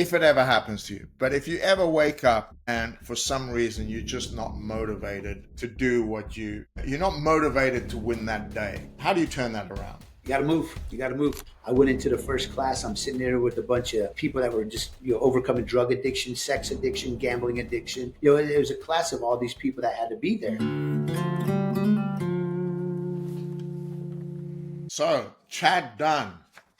if it ever happens to you, but if you ever wake up and for some reason you're just not motivated to do you're not motivated to win that day, how do you turn that around? You got to move. You got to move. I went into the first class. I'm sitting there with a bunch of people that were just, overcoming drug addiction, sex addiction, gambling addiction. It was a class of all these people that had to be there. So, Chad Dunn,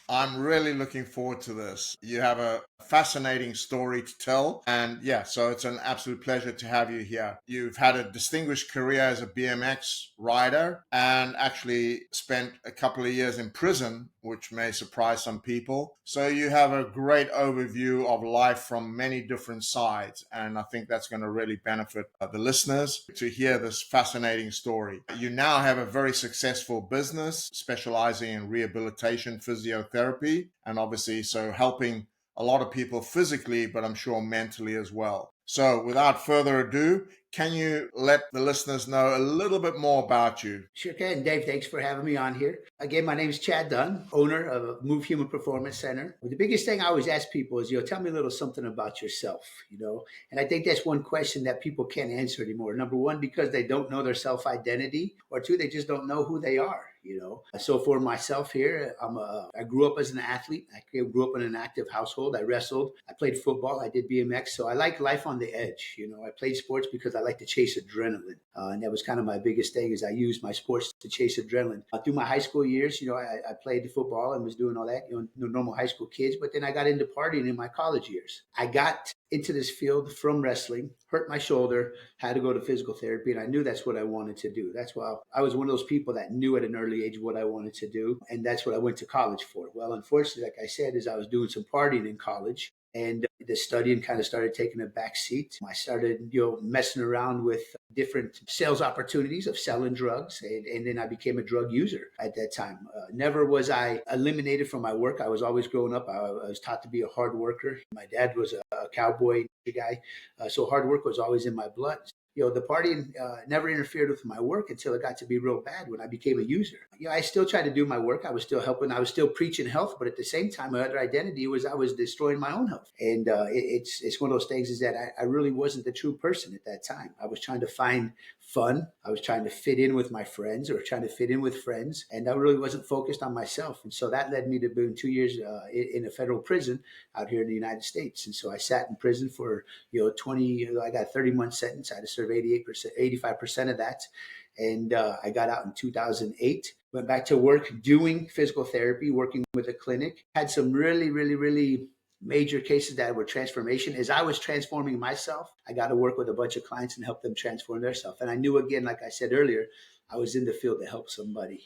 I'm really looking forward to this. You have a fascinating story to tell. And yeah, so it's an absolute pleasure to have you here. You've had a distinguished career as a BMX rider and actually spent a couple of years in prison, which may surprise some people. So you have a great overview of life from many different sides. And I think that's going to really benefit the listeners to hear this fascinating story. You now have a very successful business specializing in rehabilitation physiotherapy, and obviously so helping a lot of people physically, but I'm sure mentally as well. So without further ado, can you let the listeners know a little bit more about you? Sure can. Dave, thanks for having me on here. Again, my name is Chad Dunn, owner of Move Human Performance Center. The biggest thing I always ask people is, tell me a little something about yourself. And I think that's one question that people can't answer anymore. Number one, because they don't know their self-identity, or two, they just don't know who they are. So for myself here, I grew up as an athlete. I grew up in an active household. I wrestled. I played football. I did BMX. So I like life on the edge. I played sports because I like to chase adrenaline. And that was kind of my biggest thing is I used my sports to chase adrenaline. Through my high school years, I played football and was doing all that, normal high school kids. But then I got into partying in my college years. I got into this field from wrestling, hurt my shoulder, had to go to physical therapy, and I knew that's what I wanted to do. That's why I was one of those people that knew at an early age what I wanted to do, and that's what I went to college for. Well, unfortunately, like I said, is I was doing some partying in college, and the studying kind of started taking a back seat. I started, messing around with different sales opportunities of selling drugs, and then I became a drug user at that time. Never was I eliminated from my work. I was always growing up. I was taught to be a hard worker. My dad was a cowboy guy, so hard work was always in my blood. The partying never interfered with my work until it got to be real bad when I became a user. I still tried to do my work. I was still helping. I was still preaching health, but at the same time, my other identity was I was destroying my own health. And it's one of those things is that I really wasn't the true person at that time. I was trying to find fun. I was trying to fit in with my friends or trying to fit in with friends. And I really wasn't focused on myself. And so that led me to being 2 years in a federal prison out here in the United States. And so I sat in prison for, 20, I got a 30-month sentence. I had to serve 88%, 85% of that. And I got out in 2008, went back to work doing physical therapy, working with a clinic, had some really, really, really major cases that were transformation. As I was transforming myself, I got to work with a bunch of clients and help them transform themselves. And I knew, again, like I said earlier, I was in the field to help somebody.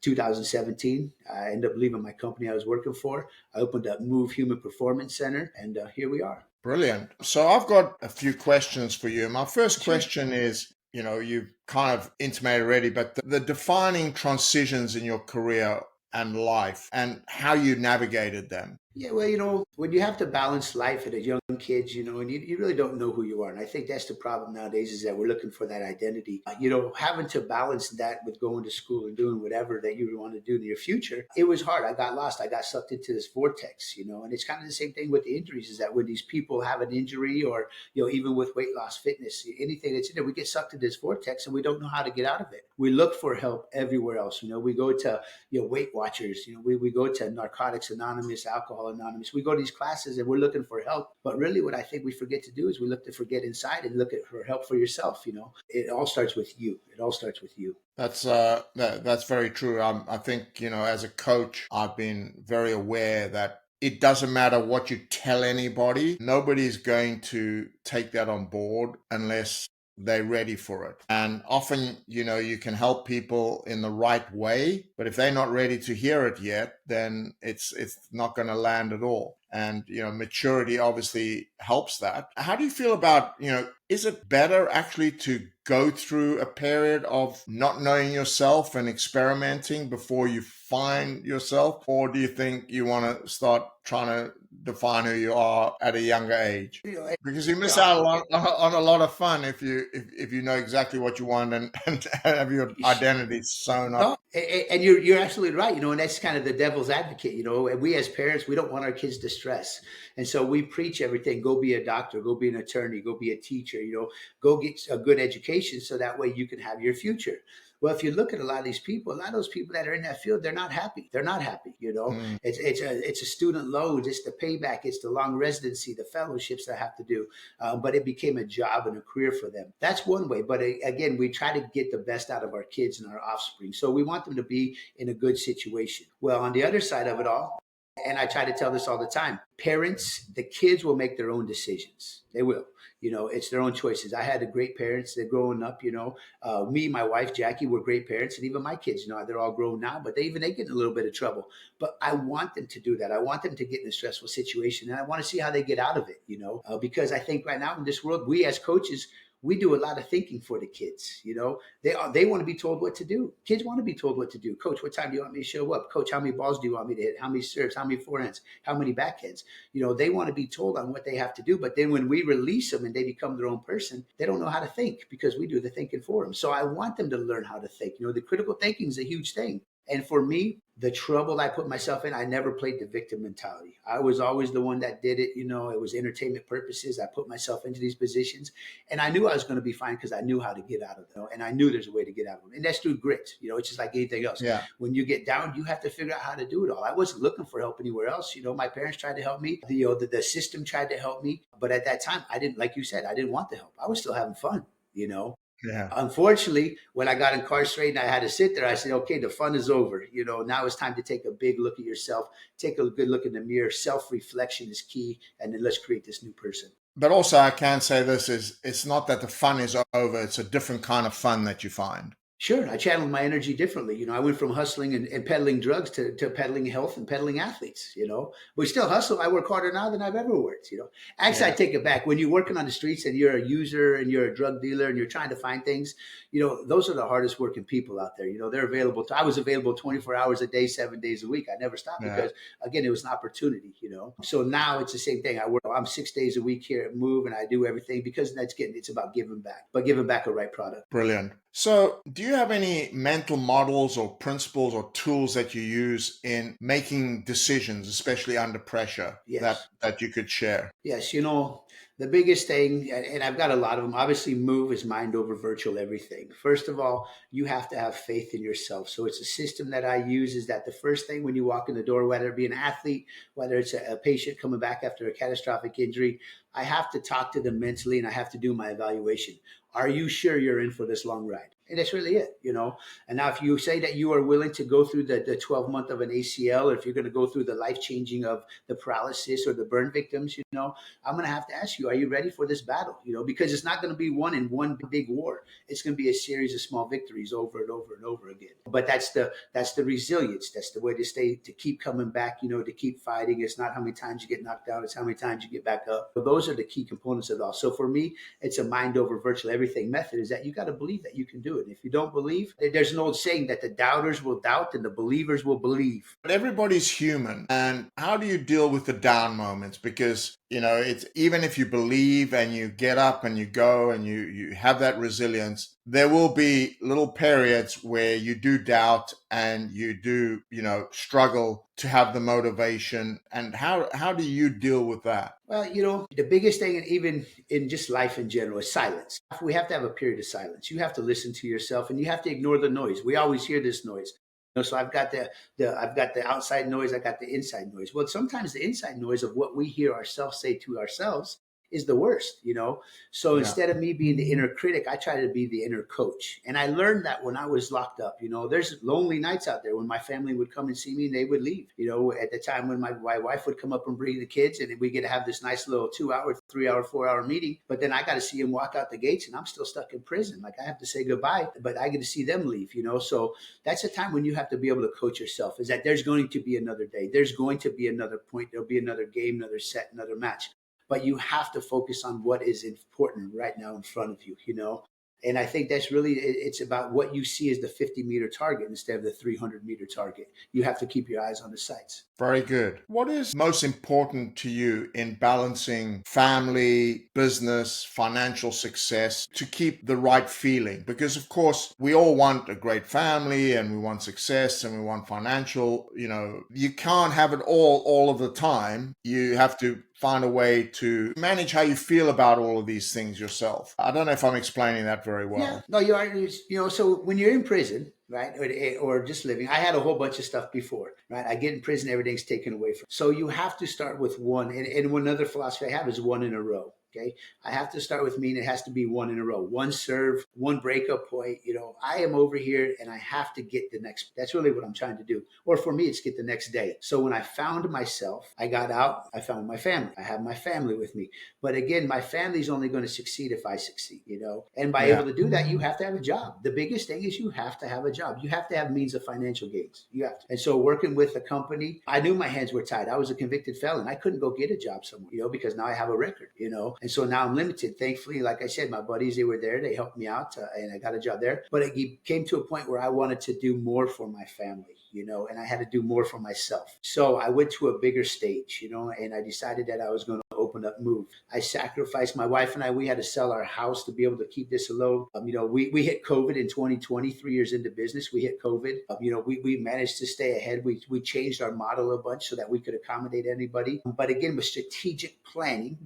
2017, I ended up leaving my company I was working for. I opened up Move Human Performance Center, and here we are. Brilliant. So I've got a few questions for you. My first Sure. question is, you've kind of intimated already, but the defining transitions in your career and life and how you navigated them. Yeah, well, when you have to balance life at a young kids, and you really don't know who you are. And I think that's the problem nowadays is that we're looking for that identity. Having to balance that with going to school and doing whatever that you want to do in your future, it was hard. I got lost. I got sucked into this vortex, and it's kind of the same thing with the injuries is that when these people have an injury or, even with weight loss, fitness, anything that's in there, we get sucked into this vortex and we don't know how to get out of it. We look for help everywhere else. We go to, Weight Watchers, we go to Narcotics Anonymous, Alcohol Anonymous. We go to these classes and we're looking for help. But really what I think we forget to do is we look to forget inside and look for help for yourself. It all starts with you. It all starts with you. That's very true. I think, as a coach, I've been very aware that it doesn't matter what you tell anybody. Nobody's going to take that on board unless they're ready for it. And often, you can help people in the right way, but if they're not ready to hear it yet, then it's not going to land at all. And, maturity obviously helps that. How do you feel about, is it better actually to go through a period of not knowing yourself and experimenting before you find yourself? Or do you think you want to start trying to define who you are at a younger age, You know, because you miss and, out on a lot of fun if you know exactly what you want and have your identity sewn up. no, and you're absolutely right. You know, and that's kind of the devil's advocate. You know, and we as parents, we don't want our kids to stress, and so we preach everything. Go be a doctor. Go be an attorney. Go be a teacher. You know, go get a good education so that way you can have your future. Well, if you look at a lot of these people, a lot of those people that are in that field, they're not happy. They're not happy. You know, Mm. it's a student loans, it's the payback, it's the long residency, the fellowships they have to do. But it became a job and a career for them. That's one way. But again, we try to get the best out of our kids and our offspring. So we want them to be in a good situation. Well, on the other side of it all, and I try to tell this all the time, parents, the kids will make their own decisions. They will. You know, it's their own choices. I had a great parents that growing up, you know, me, my wife, Jackie were great parents. And even my kids, you know, they're all grown now, but they get in a little bit of trouble. But I want them to do that. I want them to get in a stressful situation, and I want to see how they get out of it, you know, because I think right now in this world, we as coaches, we do a lot of thinking for the kids. You know, they want to be told what to do. Kids want to be told what to do. Coach, what time do you want me to show up? Coach, how many balls do you want me to hit? How many serves? How many forehands? How many backhands? You know, they want to be told on what they have to do. But then when we release them and they become their own person, they don't know how to think because we do the thinking for them. So I want them to learn how to think. You know, the critical thinking is a huge thing. And for me, the trouble I put myself in, I never played the victim mentality. I was always the one that did it. You know, it was entertainment purposes. I put myself into these positions, and I knew I was going to be fine because I knew how to get out of them. And I knew there's a way to get out of them. And that's through grit. You know, it's just like anything else. Yeah. When you get down, you have to figure out how to do it all. I wasn't looking for help anywhere else. You know, my parents tried to help me. The system tried to help me. But at that time, I didn't, like you said, I didn't want the help. I was still having fun, you know. Yeah. Unfortunately, when I got incarcerated and I had to sit there, I said, okay, the fun is over. You know, now it's time to take a big look at yourself, take a good look in the mirror. Self-reflection is key. And then let's create this new person. But also, I can say this is it's not that the fun is over. It's a different kind of fun that you find. Sure, I channeled my energy differently. You know, I went from hustling and peddling drugs to peddling health and peddling athletes. You know, we still hustle. I work harder now than I've ever worked. You know, actually, I Yeah. take it back. When you're working on the streets and you're a user and you're a drug dealer and you're trying to find things, you know, those are the hardest working people out there. You know, they're available. I was available 24 hours a day, 7 days a week. I never stopped Yeah. because, again, it was an opportunity. You know, so now it's the same thing. I'm 6 days a week here at Move, and I do everything because it's about giving back, but giving back a right product. Brilliant. So, do you have any mental models or principles or tools that you use in making decisions, especially under pressure, Yes. that you could share? Yes, you know, the biggest thing, and I've got a lot of them, obviously, move is mind over virtual everything. First of all, you have to have faith in yourself. So it's a system that I use is that the first thing when you walk in the door, whether it be an athlete, whether it's a patient coming back after a catastrophic injury, I have to talk to them mentally and I have to do my evaluation. Are you sure you're in for this long ride? And that's really it, you know. And now, if you say that you are willing to go through the 12 month of an ACL, or if you're going to go through the life changing of the paralysis or the burn victims, you know, I'm going to have to ask you, are you ready for this battle? You know, because it's not going to be won in one big war. It's going to be a series of small victories over and over and over again. But that's the resilience. That's the way to stay, to keep coming back, you know, to keep fighting. It's not how many times you get knocked down, it's how many times you get back up. So those are the key components of it all. So for me, it's a mind over virtual everything method, is that you got to believe that you can do it. If you don't believe, there's an old saying that the doubters will doubt and the believers will believe. But everybody's human. And how do you deal with the down moments? Because, you know, it's even if you believe and you get up and you go and you have that resilience, there will be little periods where you do doubt and you do, you know, struggle to have the motivation. And how do you deal with that? Well, you know, the biggest thing, even in just life in general, is silence. We have to have a period of silence. You have to listen to yourself and you have to ignore the noise. We always hear this noise. You know, so I've got the outside noise, I got the inside noise. Well, sometimes the inside noise of what we hear ourselves say to ourselves is the worst, you know. So Yeah. instead of me being the inner critic, I try to be the inner coach. And I learned that when I was locked up. You know, there's lonely nights out there when my family would come and see me and they would leave. You know, at the time when my wife would come up and bring the kids and we get to have this nice little 2 hour, 3 hour, 4 hour meeting. But then I got to see them walk out the gates and I'm still stuck in prison. Like, I have to say goodbye, but I get to see them leave, you know. So that's a time when you have to be able to coach yourself, is that there's going to be another day. There's going to be another point. There'll be another game, another set, another match, but you have to focus on what is important right now in front of you, you know. And I think that's really, it's about what you see as the 50-meter target instead of the 300-meter target. You have to keep your eyes on the sights. Very good. What is most important to you in balancing family, business, financial success to keep the right feeling? Because, of course, we all want a great family and we want success and we want financial, you can't have it all of the time. You have to find a way to manage how you feel about all of these things yourself. I don't know if I'm explaining that very well. Yeah, no, you are. So when you're in prison, right, or just living, I had a whole bunch of stuff before, right? I get in prison, everything's taken away from. So you have to start with one, and one other philosophy I have is one in a row. Okay, I have to start with me, and it has to be one in a row. One serve, one breakup point. I am over here, and I have to get the next. That's really what I'm trying to do. Or for me, it's get the next day. So when I found myself, I got out. I found my family. I have my family with me. But again, my family's only going to succeed if I succeed. And by able to do that, you have to have a job. The biggest thing is you have to have a job. You have to have means of financial gains. You have to. And so working with a company, I knew my hands were tied. I was a convicted felon. I couldn't go get a job somewhere, because now I have a record, And so now I'm limited. Thankfully, like I said, my buddies, they were there. They helped me out and I got a job there. But it came to a point where I wanted to do more for my family, and I had to do more for myself. So I went to a bigger stage, and I decided that I was going to open up Move. I sacrificed, my wife and I, we had to sell our house to be able to keep this alone. We hit COVID in 2020, 3 years into business. We hit COVID. We managed to stay ahead. We changed our model a bunch so that we could accommodate anybody. But again, with strategic planning,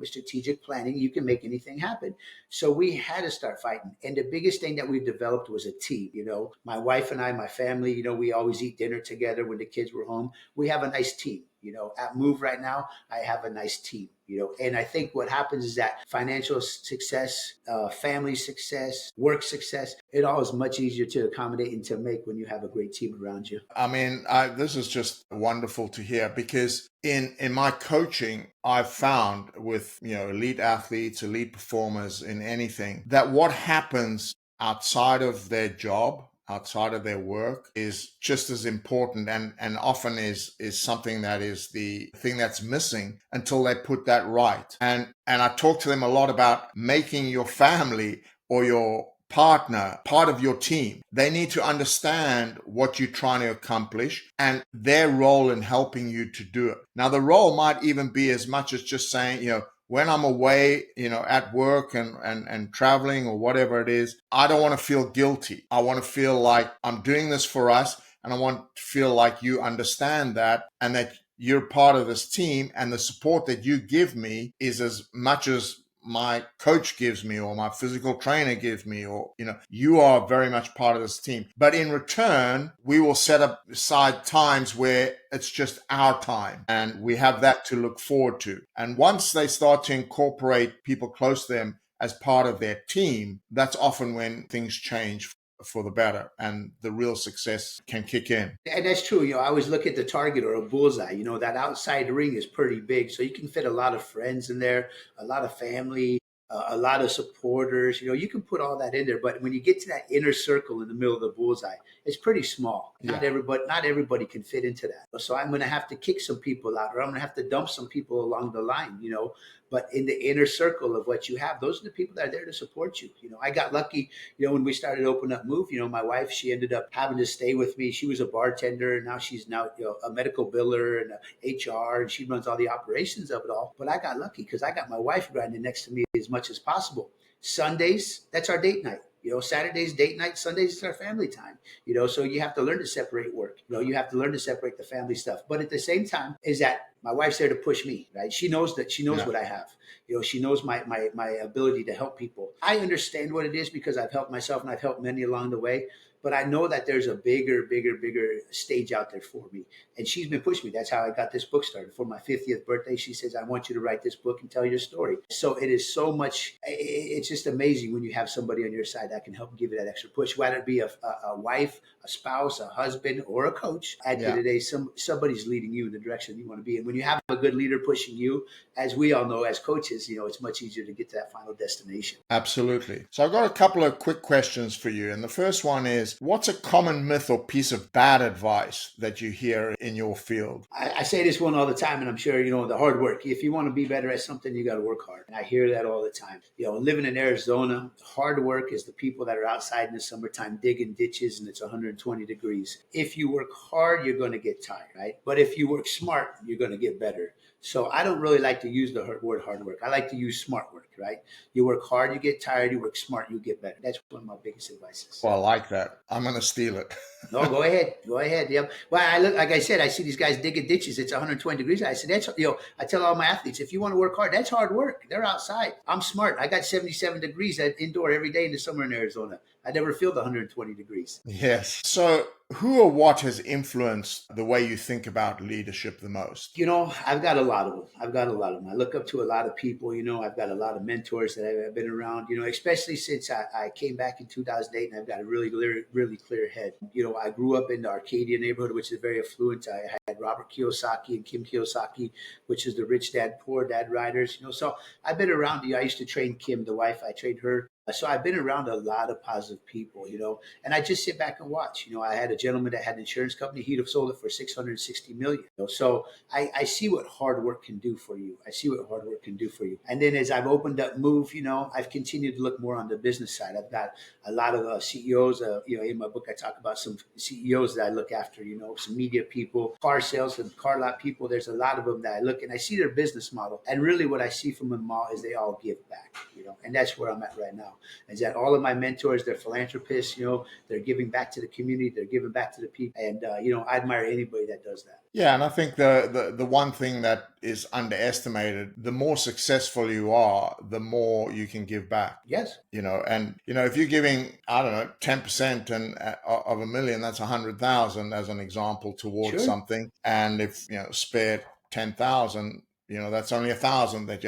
you can make anything happen. So we had to start fighting. And the biggest thing that we developed was a team. My wife and I, my family, we always eat dinner together when the kids were home. We have a nice team. At Move right now, I have a nice team, and I think what happens is that financial success, family success, work success, it all is much easier to accommodate and to make when you have a great team around you. I mean, this is just wonderful to hear because in my coaching, I've found with, elite athletes, elite performers in anything, that what happens outside of their job, outside of their work is just as important and often is something that is the thing that's missing until they put that right. And I talk to them a lot about making your family or your partner part of your team. They need to understand what you're trying to accomplish and their role in helping you to do it. Now, the role might even be as much as just saying, when I'm away, at work and traveling or whatever it is, I don't want to feel guilty. I want to feel like I'm doing this for us, and I want to feel like you understand that and that you're part of this team, and the support that you give me is as much as my coach gives me or my physical trainer gives me, or you are very much part of this team. But in return, we will set up aside times where it's just our time and we have that to look forward to. And once they start to incorporate people close to them as part of their team, that's often when things change for the better and the real success can kick in. And that's true. I always look at the target or a bullseye. That outside ring is pretty big. So you can fit a lot of friends in there, a lot of family, a lot of supporters. You can put all that in there. But when you get to that inner circle in the middle of the bullseye, it's pretty small. Not everybody can fit into that. So I'm going to have to kick some people out, or I'm going to have to dump some people along the line, But in the inner circle of what you have, those are the people that are there to support you. I got lucky, when we started Open Up Move, my wife, she ended up having to stay with me. She was a bartender, and now she's a medical biller and a HR, and she runs all the operations of it all. But I got lucky because I got my wife grinding next to me as much as possible. Sundays, that's our date night. Saturdays, date night, Sundays is our family time. So you have to learn to separate work. You have to learn to separate the family stuff. But at the same time, is that my wife's there to push me, right? She knows what I have. She knows my ability to help people. I understand what it is because I've helped myself and I've helped many along the way. But I know that there's a bigger stage out there for me. And she's been pushing me. That's how I got this book started. For my 50th birthday, she says, I want you to write this book and tell your story. So it is so much, it's just amazing when you have somebody on your side that can help give you that extra push, whether it be a wife, a spouse, a husband, or a coach. At the end of the day, somebody's leading you in the direction you want to be. And when you have a good leader pushing you, as we all know, as coaches, it's much easier to get to that final destination. Absolutely. So I've got a couple of quick questions for you. And the first one is, is, what's a common myth or piece of bad advice that you hear in your field? I say this one all the time, and I'm sure, the hard work. If you want to be better at something, you got to work hard. And I hear that all the time. Living in Arizona, hard work is the people that are outside in the summertime digging ditches and it's 120 degrees. If you work hard, you're going to get tired, right? But if you work smart, you're going to get better. So I don't really like to use the word hard work. I like to use smart work, right? You work hard, you get tired. You work smart, you get better. That's one of my biggest advices. Well, I like that. I'm going to steal it. No, go ahead. Go ahead. Yep. Well, I look, like I said, I see these guys digging ditches. It's 120 degrees. I said, I tell all my athletes, if you want to work hard, that's hard work. They're outside. I'm smart. I got 77 degrees indoor every day in the summer in Arizona. I never feel the 120 degrees. Yes. So who or what has influenced the way you think about leadership the most? I've got a lot of them. I look up to a lot of people. I've got a lot of mentors that I've been around, especially since I came back in 2008 and I've got a really, really clear head. I grew up in the Arcadia neighborhood, which is very affluent. I had Robert Kiyosaki and Kim Kiyosaki, which is the rich dad, poor dad riders. So I've been around. I used to train Kim, the wife. I trained her. So I've been around a lot of positive people, and I just sit back and watch. I had a gentleman that had an insurance company. He'd have sold it for 660 million. So I see what hard work can do for you. And then as I've opened up Move, I've continued to look more on the business side. I've got a lot of CEOs. In my book, I talk about some CEOs that I look after. Some media people, car sales and car lot people. There's a lot of them that I look and I see their business model. And really, what I see from them all is they all give back. And that's where I'm at right now. Is that all of my mentors, they're philanthropists, they're giving back to the community, they're giving back to the people. And, I admire anybody that does that. Yeah, and I think the one thing that is underestimated, the more successful you are, the more you can give back. Yes. If you're giving, I don't know, 10% of $1 million, that's 100,000 as an example towards something. And if, spare 10,000, that's only 1,000 that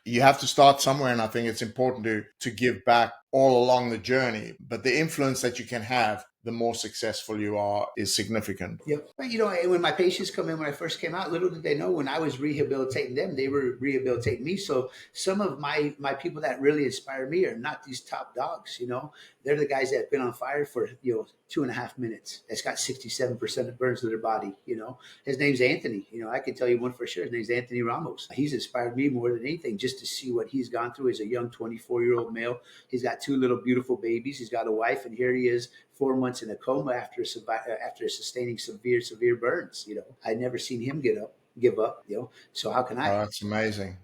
you have to start somewhere. And I think it's important to give back all along the journey, but the influence that you can have, the more successful you are, is significant. Yep. But, when my patients come in, when I first came out, little did they know when I was rehabilitating them, they were rehabilitating me. So some of my people that really inspire me are not these top dogs, they're the guys that have been on fire for, 2.5 minutes. That's got 67% of burns to their body. His name's Anthony. I can tell you one for sure. His name's Anthony Ramos. He's inspired me more than anything just to see what he's gone through as a young 24-year-old male. He's got 2 little beautiful babies. He's got a wife, and here he is 4 months in a coma after sustaining severe burns. I'd never seen him give up. So how can I? Oh, that's amazing.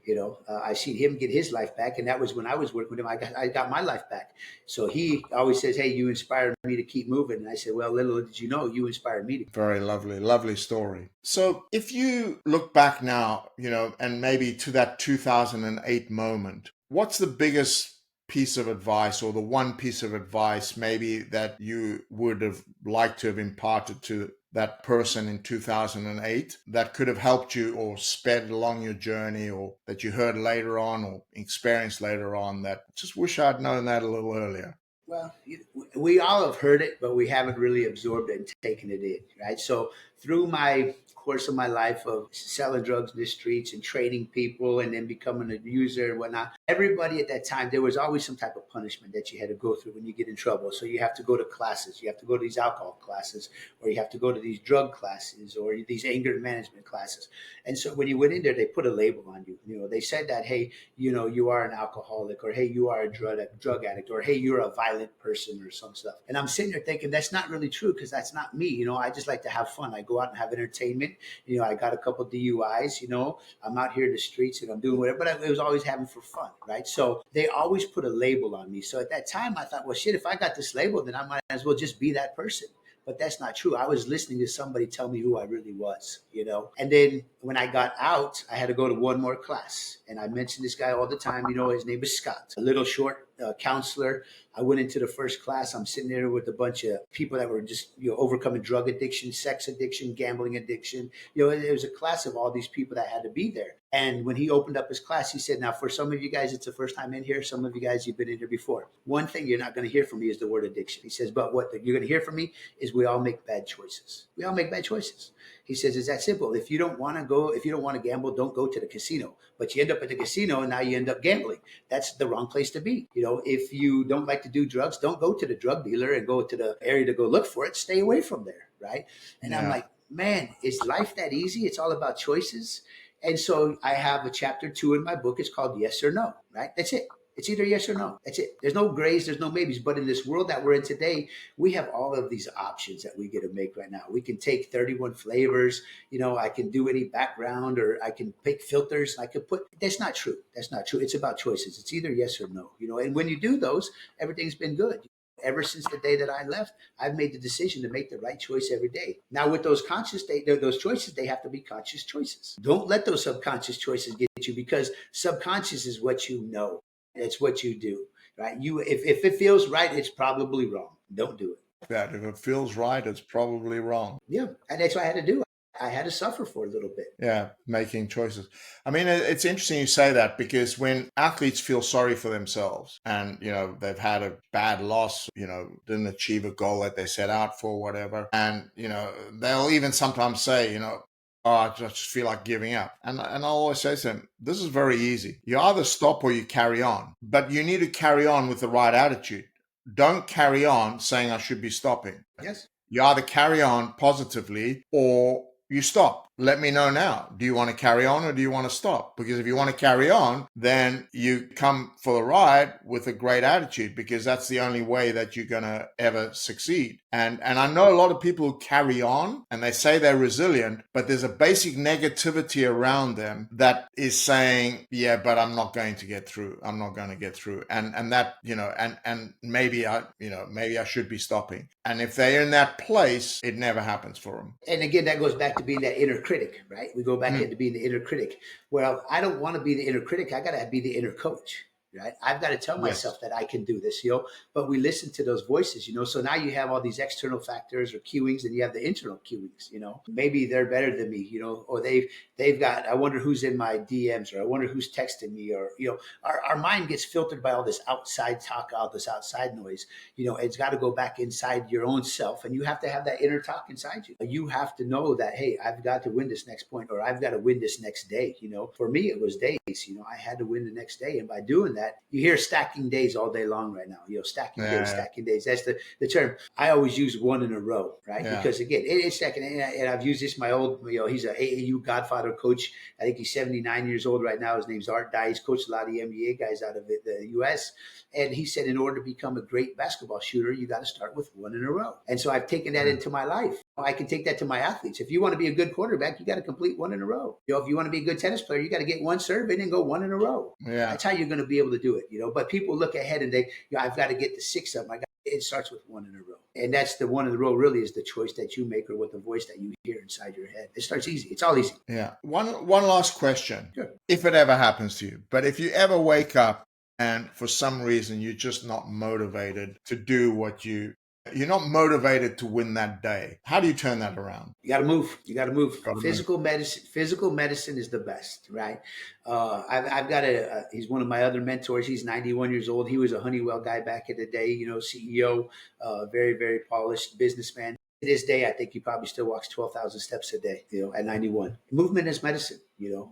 I seen him get his life back, and that was when I was working with him. I got my life back. So he always says, "Hey, you inspired me to keep moving." And I said, "Well, little did you know, you inspired me to." Very lovely story. So if you look back now, and maybe to that 2008 moment, what's the biggest piece of advice, or the one piece of advice maybe that you would have liked to have imparted to that person in 2008 that could have helped you or sped along your journey, or that you heard later on or experienced later on that just wish I'd known that a little earlier? Well, we all have heard it, but we haven't really absorbed it and taken it in, right? So through my course of my life of selling drugs in the streets and trading people and then becoming a user and whatnot, everybody at that time, there was always some type of punishment that you had to go through when you get in trouble. So you have to go to classes, you have to go to these alcohol classes, or you have to go to these drug classes, or these anger management classes. And so when you went in there, they put a label on you. They said that, hey, you are an alcoholic, or hey, you are a drug addict, or hey, you're a violent person, or some stuff. And I'm sitting there thinking that's not really true, because that's not me. I just like to have fun. I go out and have entertainment. I got a couple DUIs. I'm out here in the streets and I'm doing whatever, but I was always having for fun, right? So they always put a label on me. So at that time, I thought, well, shit, if I got this label, then I might as well just be that person. But that's not true. I was listening to somebody tell me who I really was, And then when I got out, I had to go to one more class. And I mention this guy all the time. His name is Scott, a little short counselor. I went into the first class. I'm sitting there with a bunch of people that were just, overcoming drug addiction, sex addiction, gambling addiction. It was a class of all these people that had to be there. And when he opened up his class, he said, now, for some of you guys, it's the first time in here. Some of you guys, you've been in here before. One thing you're not going to hear from me is the word addiction. He says, but what you're going to hear from me is we all make bad choices. We all make bad choices. He says, it's that simple. If you don't want to go, if you don't want to gamble, don't go to the casino. But you end up at the casino and now you end up gambling. That's the wrong place to be. If you don't like to do drugs, don't go to the drug dealer and go to the area to go look for it. Stay away from there, right? And I'm like, man, is life that easy? It's all about choices. And so I have a chapter 2 in my book. It's called Yes or No, right? That's it. It's either yes or no. That's it. There's no grays. There's no maybes. But in this world that we're in today, we have all of these options that we get to make right now. We can take 31 flavors. I can do any background, or I can pick filters. I could put, that's not true. That's not true. It's about choices. It's either yes or no, and when you do those, everything's been good. Ever since the day that I left, I've made the decision to make the right choice every day. Now, with those those choices, they have to be conscious choices. Don't let those subconscious choices get you, because subconscious is what you know. It's what you do, right? If it feels right, it's probably wrong. Don't do it. That if it feels right, it's probably wrong. Yeah, and that's what I had to do. I had to suffer for a little bit. Yeah, making choices. I mean, it's interesting you say that, because when athletes feel sorry for themselves and, they've had a bad loss, didn't achieve a goal that they set out for, whatever. And, they'll even sometimes say, oh, I just feel like giving up. And I'll always say to them, this is very easy. You either stop or you carry on, but you need to carry on with the right attitude. Don't carry on saying I should be stopping. Yes. You either carry on positively or you stop. Let me know now. Do you want to carry on or do you want to stop? Because if you want to carry on, then you come for the ride with a great attitude, because that's the only way that you're going to ever succeed. And I know a lot of people who carry on and they say they're resilient, but there's a basic negativity around them that is saying, yeah, but I'm not going to get through. I'm not going to get through. And that, and maybe I should be stopping. And if they're in that place, it never happens for them. And again, that goes back to being that inner critic, right? We go back into being the inner critic. Well, I don't want to be the inner critic. I got to be the inner coach, right? I've got to tell myself that I can do this, but we listen to those voices, so now you have all these external factors or cueings, and you have the internal cueings, maybe they're better than me, or they've got, I wonder who's in my DMs, or I wonder who's texting me, or, our mind gets filtered by all this outside talk, all this outside noise. It's got to go back inside your own self, and you have to have that inner talk inside you. You have to know that, hey, I've got to win this next point, or I've got to win this next day. For me, it was days, I had to win the next day. And by doing that, you hear stacking days all day long right now, stacking days. That's the term. I always use one in a row, right? Yeah. Because again, it's stacking. And I've used this, my old, he's an AAU Godfather coach. I think he's 79 years old right now. His name's Art Dye. He's coached a lot of the NBA guys out of the US. And he said, in order to become a great basketball shooter, you got to start with one in a row. And so I've taken that into my life. I can take that to my athletes. If you want to be a good quarterback, you got to complete one in a row. If you want to be a good tennis player, you got to get one serve in and go one in a row. Yeah. That's how you're going to be able to do it, But people look ahead and they, I've got to get the 6 of them. It starts with one in a row. And that's the one in a row really is the choice that you make, or with the voice that you hear inside your head. It starts easy. It's all easy. Yeah. One last question. Sure. If it ever happens to you, but if you ever wake up and for some reason you're just not motivated to do what you're not motivated to win that day, how do you turn that around? You got to move. Physical medicine is the best, right? I've got he's one of my other mentors. He's 91 years old. He was a Honeywell guy back in the day, CEO, very, very polished businessman. To this day, I think he probably still walks 12,000 steps a day, at 91. Movement is medicine.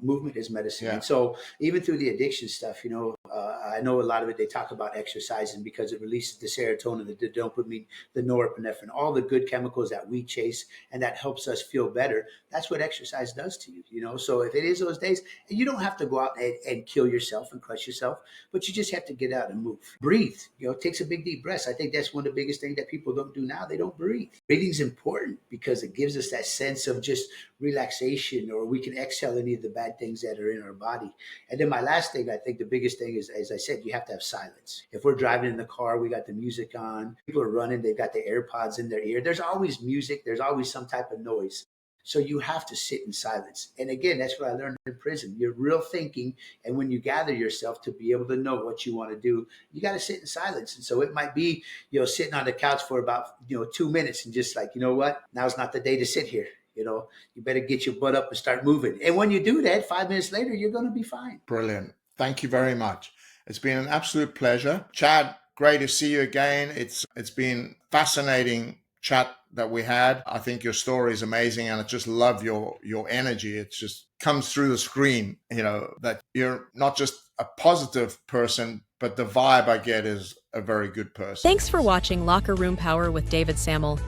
Movement is medicine. Yeah. And so even through the addiction stuff, I know a lot of it, they talk about exercising because it releases the serotonin, the dopamine, the norepinephrine, all the good chemicals that we chase, and that helps us feel better. That's what exercise does to you, So if it is those days, and you don't have to go out and kill yourself and crush yourself, but you just have to get out and move. Breathe, take some big deep breaths. I think that's one of the biggest things that people don't do now. They don't breathe. Breathing is important because it gives us that sense of just relaxation, or we can exhale any of the bad things that are in our body. And then my last thing, I think the biggest thing is, as I said, you have to have silence. If we're driving in the car, we got the music on, people are running, they've got the AirPods in their ear. There's always music. There's always some type of noise. So you have to sit in silence. And again, that's what I learned in prison. You're real thinking. And when you gather yourself to be able to know what you want to do, you got to sit in silence. And so it might be, sitting on the couch for about, 2 minutes and just like, you know what, now's not the day to sit here. You better get your butt up and start moving. And when you do that, 5 minutes later, you're going to be fine. Brilliant. Thank you very much. It's been an absolute pleasure. Chad, great to see you again. It's been fascinating chat that we had. I think your story is amazing, and I just love your energy. It just comes through the screen, that you're not just a positive person, but the vibe I get is a very good person. Thanks for watching Locker Room Power with David Sammel.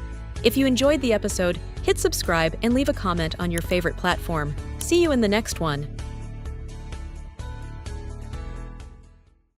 If you enjoyed the episode, hit subscribe and leave a comment on your favorite platform. See you in the next one.